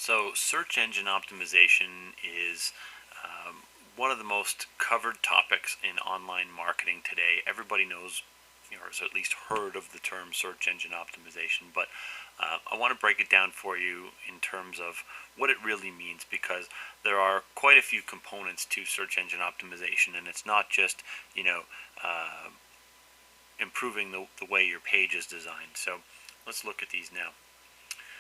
So search engine optimization is um, one of the most covered topics in online marketing today. Everybody knows, or has at least heard of the term search engine optimization, but I want to break it down for you in terms of what it really means, because there are quite a few components to search engine optimization, and it's not just, you know, uh, improving the way your page is designed. So let's look at these now.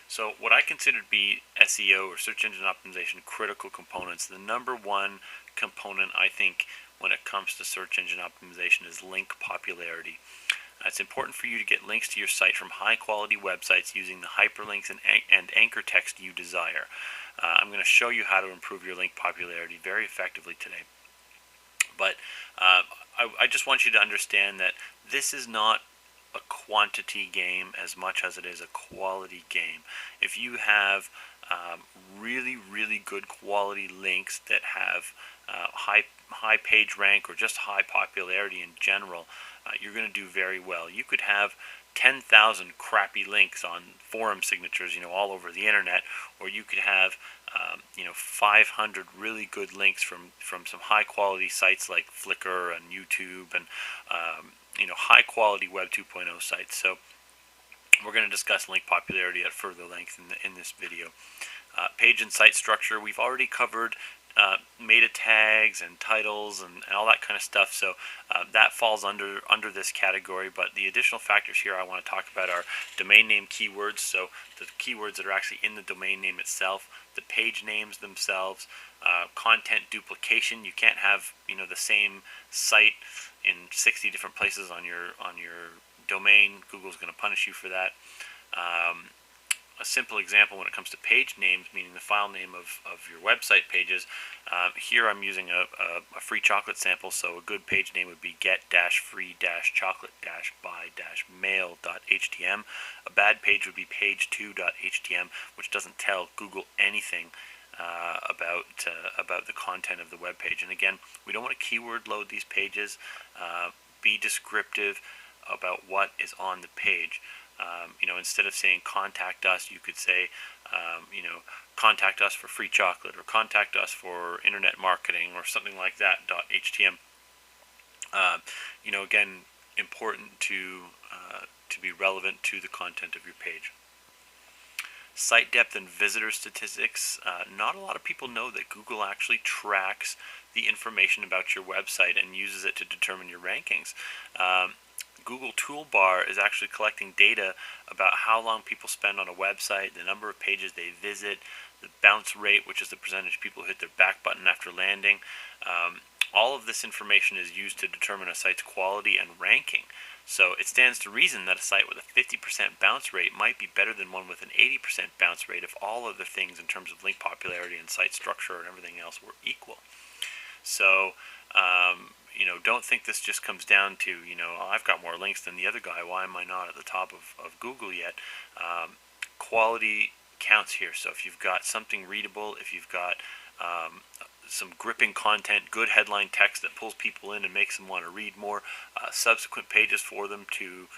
So what I consider to be SEO, or search engine optimization, critical components, the number one component I think when it comes to search engine optimization is link popularity. It's important for you to get links to your site from high quality websites using the hyperlinks and anchor text you desire. I'm going to show you how to improve your link popularity very effectively today. But I just want you to understand that this is not a quantity game as much as it is a quality game. If you have really good quality links that have high page rank or just high popularity in general, you're going to do very well. You could have 10,000 crappy links on forum signatures, all over the internet, or you could have 500 really good links from some high quality sites like Flickr and YouTube and high quality Web 2.0 sites. So we're going to discuss link popularity at further length in this video. Page and site structure, we've already covered meta tags and titles and all that kind of stuff, so that falls under this category. But the additional factors here I want to talk about are domain name keywords, so the keywords that are actually in the domain name itself, the page names themselves, content duplication. You can't have the same site in 60 different places on your domain. Google's going to punish you for that. A simple example when it comes to page names, meaning the file name of your website pages. Here I'm using a free chocolate sample, so a good page name would be get-free-chocolate-by-mail.htm. A bad page would be page2.htm, which doesn't tell Google anything about the content of the web page. And again, we don't want to keyword load these pages. Be descriptive about what is on the page. Instead of saying contact us, you could say, contact us for free chocolate, or contact us for internet marketing, or something like that, .htm. Again, important to be relevant to the content of your page. Site depth and visitor statistics. Not a lot of people know that Google actually tracks the information about your website and uses it to determine your rankings. Google Toolbar is actually collecting data about how long people spend on a website, the number of pages they visit, the bounce rate, which is the percentage of people who hit their back button after landing. All of this information is used to determine a site's quality and ranking. So it stands to reason that a site with a 50% bounce rate might be better than one with an 80% bounce rate if all other things in terms of link popularity and site structure and everything else were equal. So don't think this just comes down to, I've got more links than the other guy, why am I not at the top of Google yet? Quality counts here. So if you've got something readable, if you've got some gripping content, good headline text that pulls people in and makes them want to read more, subsequent pages for them to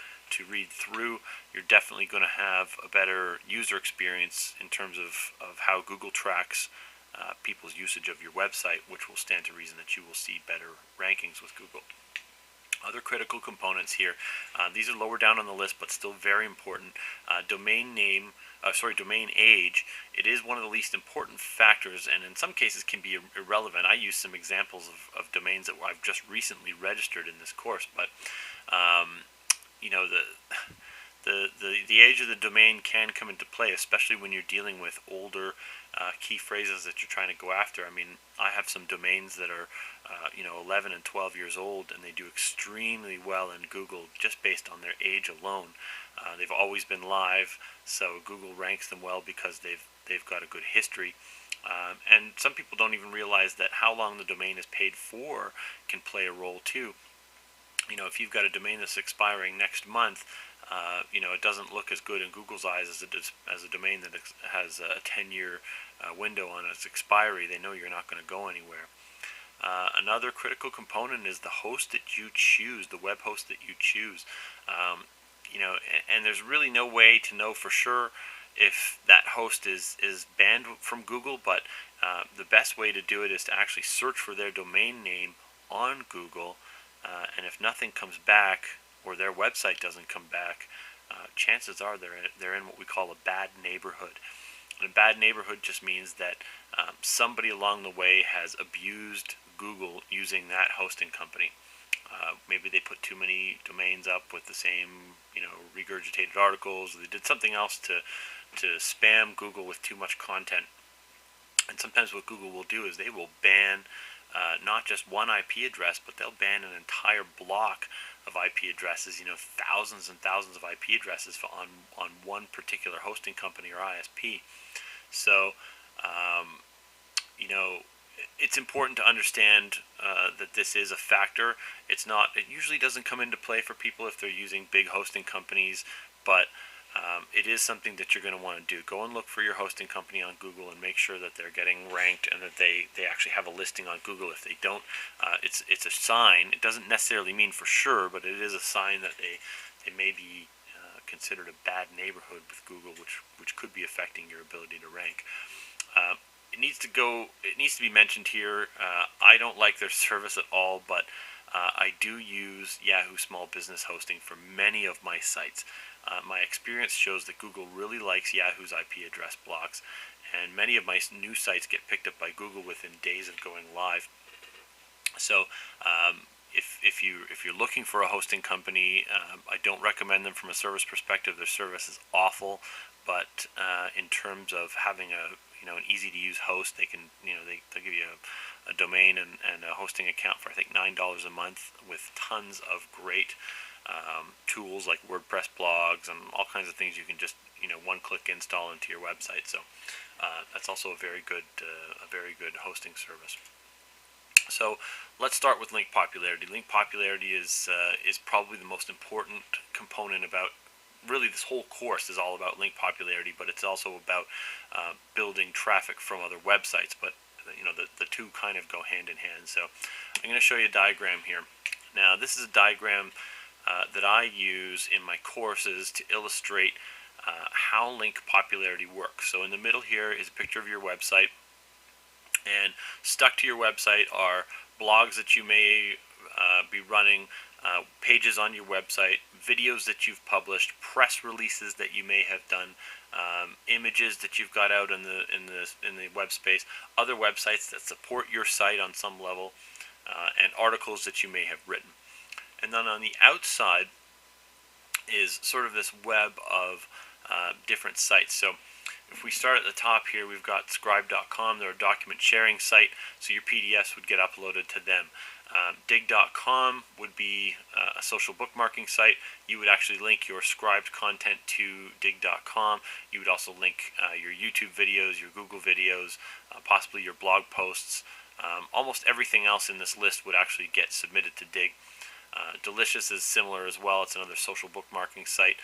read through, you're definitely going to have a better user experience in terms of how Google tracks people's usage of your website, which will stand to reason that you will see better rankings with Google. Other critical components here, these are lower down on the list but still very important. Domain age. It is one of the least important factors, and in some cases can be irrelevant. I use some examples of domains that I've just recently registered in this course, but the age of the domain can come into play, especially when you're dealing with older key phrases that you're trying to go after. I mean, I have some domains that are 11 and 12 years old, and they do extremely well in Google just based on their age alone. They've always been live, so Google ranks them well because they've got a good history. And some people don't even realize that how long the domain is paid for can play a role too. If you've got a domain that's expiring next month, it doesn't look as good in Google's eyes as a domain that has a 10-year window on its expiry. They know you're not going to go anywhere. Another critical component is the host that you choose, the web host that you choose. And there's really no way to know for sure if that host is banned from Google, but the best way to do it is to actually search for their domain name on Google, and if nothing comes back or their website doesn't come back, chances are they're in what we call a bad neighborhood. And a bad neighborhood just means that somebody along the way has abused Google using that hosting company. Maybe they put too many domains up with the same, regurgitated articles, or they did something else to spam Google with too much content. And sometimes what Google will do is they will ban not just one IP address, but they'll ban an entire block of IP addresses, thousands and thousands of IP addresses on one particular hosting company or ISP. So, you know, it's important to understand that this is a factor. It usually doesn't come into play for people if they're using big hosting companies, but it is something that you're going to want to do. Go and look for your hosting company on Google and make sure that they're getting ranked and that they actually have a listing on Google. If they don't, it's a sign. It doesn't necessarily mean for sure, but it is a sign that they may be considered a bad neighborhood with Google, which could be affecting your ability to rank. It needs to be mentioned here. I don't like their service at all, but I do use Yahoo Small Business Hosting for many of my sites. My experience shows that Google really likes Yahoo's IP address blocks, and many of my new sites get picked up by Google within days of going live. So if you're looking for a hosting company, I don't recommend them from a service perspective. Their service is awful, but in terms of having an easy to use host, they can they'll give you a domain and a hosting account for I think $9 a month with tons of great tools like WordPress blogs and all kinds of things you can just one-click install into your website. So that's also a very good hosting service. So let's start with link popularity. Link popularity is probably the most important component about. Really, this whole course is all about link popularity, but it's also about building traffic from other websites. But the two kind of go hand in hand. So I'm going to show you a diagram here. Now, this is a diagram that I use in my courses to illustrate how link popularity works. So in the middle here is a picture of your website, and stuck to your website are blogs that you may be running, pages on your website, videos that you've published, press releases that you may have done, images that you've got out in the web space, other websites that support your site on some level, and articles that you may have written. And then on the outside is sort of this web of different sites. So if we start at the top here, we've got Scribe.com. They're a document sharing site, so your PDFs would get uploaded to them. Digg.com would be a social bookmarking site. You would actually link your scribed content to Digg.com. You would also link your YouTube videos, your Google videos, possibly your blog posts. Almost everything else in this list would actually get submitted to Digg. Delicious is similar as well. It's another social bookmarking site.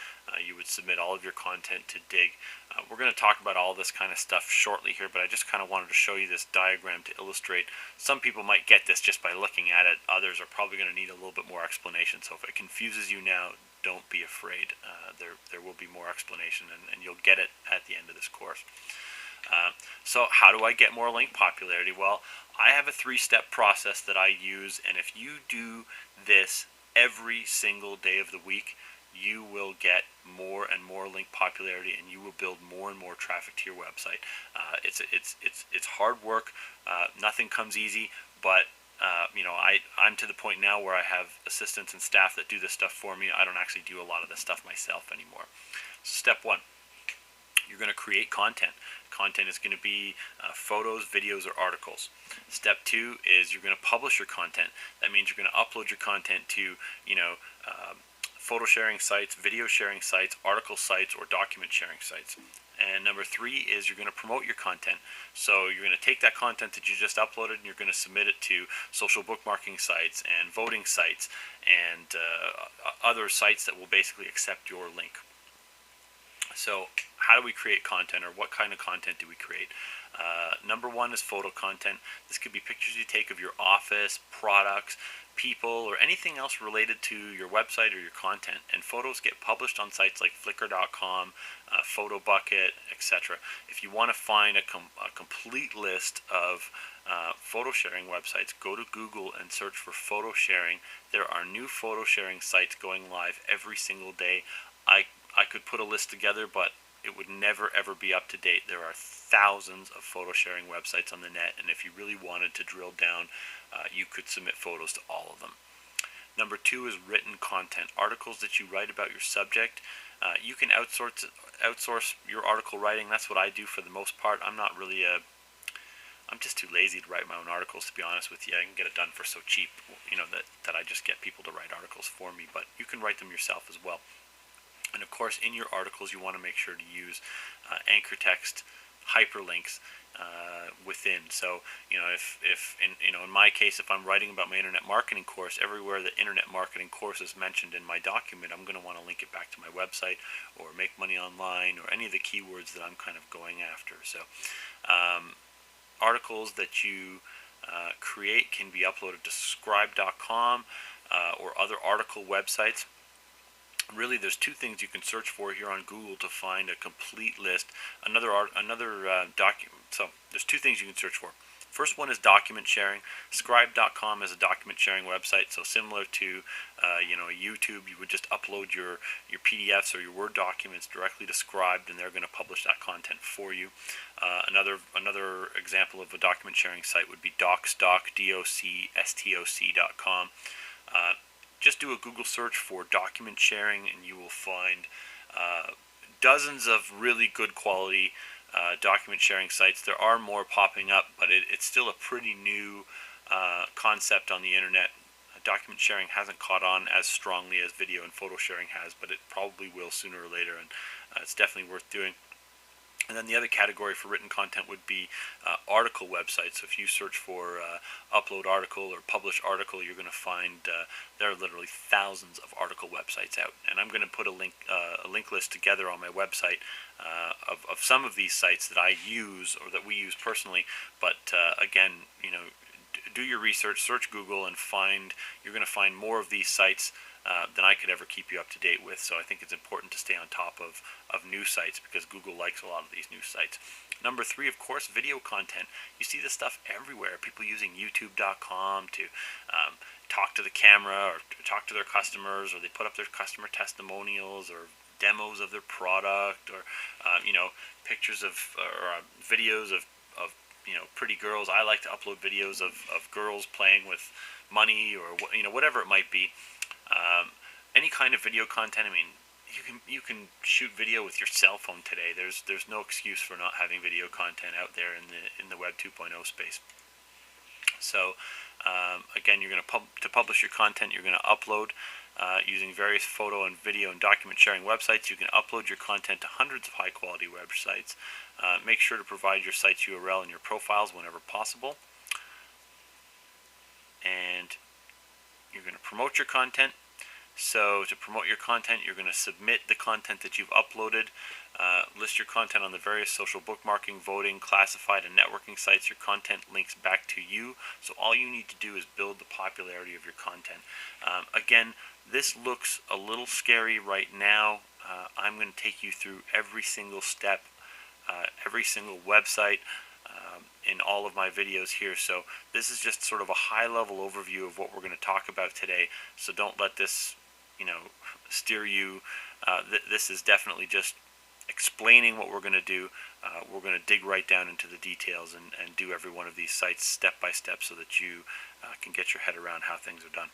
You would submit all of your content to Digg. We're going to talk about all this kind of stuff shortly here, but I just kind of wanted to show you this diagram to illustrate. Some people might get this just by looking at it. Others are probably going to need a little bit more explanation. So if it confuses you now, don't be afraid. There will be more explanation, and you'll get it at the end of this course. So how do I get more link popularity? Well, I have a 3-step process that I use, and if you do this every single day of the week, you will get more and more link popularity, and you will build more and more traffic to your website. It's hard work. Nothing comes easy, but I'm to the point now where I have assistants and staff that do this stuff for me. I don't actually do a lot of this stuff myself anymore. So step 1. You're going to create content. Content is going to be photos, videos, or articles. Step 2 is you're going to publish your content. That means you're going to upload your content to, photo sharing sites, video sharing sites, article sites, or document sharing sites. And number 3 is you're going to promote your content. So you're going to take that content that you just uploaded and you're going to submit it to social bookmarking sites and voting sites and other sites that will basically accept your link. So how do we create content, or what kind of content do we create? Number one is photo content. This could be pictures you take of your office, products, people, or anything else related to your website or your content. And photos get published on sites like Flickr.com, PhotoBucket, etc. If you want to find a complete list of photo sharing websites, go to Google and search for photo sharing. There are new photo sharing sites going live every single day. I could put a list together, but it would never ever be up to date. There are thousands of photo sharing websites on the net, and if you really wanted to drill down, you could submit photos to all of them. Number two is written content, articles that you write about your subject. You can outsource your article writing. That's what I do for the most part. I'm just too lazy to write my own articles, to be honest with you. I can get it done for so cheap, that I just get people to write articles for me. But you can write them yourself as well. And of course, in your articles, you want to make sure to use anchor text hyperlinks within. So, if in my case, if I'm writing about my internet marketing course, everywhere the internet marketing course is mentioned in my document, I'm going to want to link it back to my website or Make Money Online or any of the keywords that I'm kind of going after. So, articles that you create can be uploaded to Scribe.com or other article websites. Really, there's two things you can search for here on Google to find a complete list. So there's two things you can search for. First one is document sharing. Scribe.com is a document sharing website, so similar to YouTube, you would just upload your PDFs or your Word documents directly to Scribe, and they're going to publish that content for you. Another example of a document sharing site would be Docstock, docstoc.com. Just do a Google search for document sharing, and you will find dozens of really good quality document sharing sites. There are more popping up, but it's still a pretty new concept on the internet. Document sharing hasn't caught on as strongly as video and photo sharing has, but it probably will sooner or later, and it's definitely worth doing. And then the other category for written content would be article websites. So if you search for upload article or publish article, you're going to find there are literally thousands of article websites out. And I'm going to put a link list together on my website of some of these sites that I use or that we use personally. But again, do your research, search Google, and you're going to find more of these sites than I could ever keep you up to date with. So I think it's important to stay on top of new sites, because Google likes a lot of these new sites. Number three, of course, video content. You see this stuff everywhere. People using YouTube.com to talk to the camera or to talk to their customers, or they put up their customer testimonials or demos of their product, or pictures of or videos of pretty girls. I like to upload videos of girls playing with money, or whatever it might be. Any kind of video content. I mean, you can shoot video with your cell phone today. There's no excuse for not having video content out there in the Web 2.0 space. So again, you're going to publish your content. You're going to upload using various photo and video and document sharing websites. You can upload your content to hundreds of high quality websites. Make sure to provide your site's URL and your profiles whenever possible. And you're going to promote your content. So to promote your content, you're going to submit the content that you've uploaded, list your content on the various social bookmarking, voting, classified, and networking sites. Your content links back to you. So all you need to do is build the popularity of your content. Again, this looks a little scary right now. I'm going to take you through every single step, every single website, in all of my videos here. So this is just sort of a high-level overview of what we're going to talk about today. So don't let this steer you. This is definitely just explaining what we're going to do. We're going to dig right down into the details and do every one of these sites step by step, so that you can get your head around how things are done.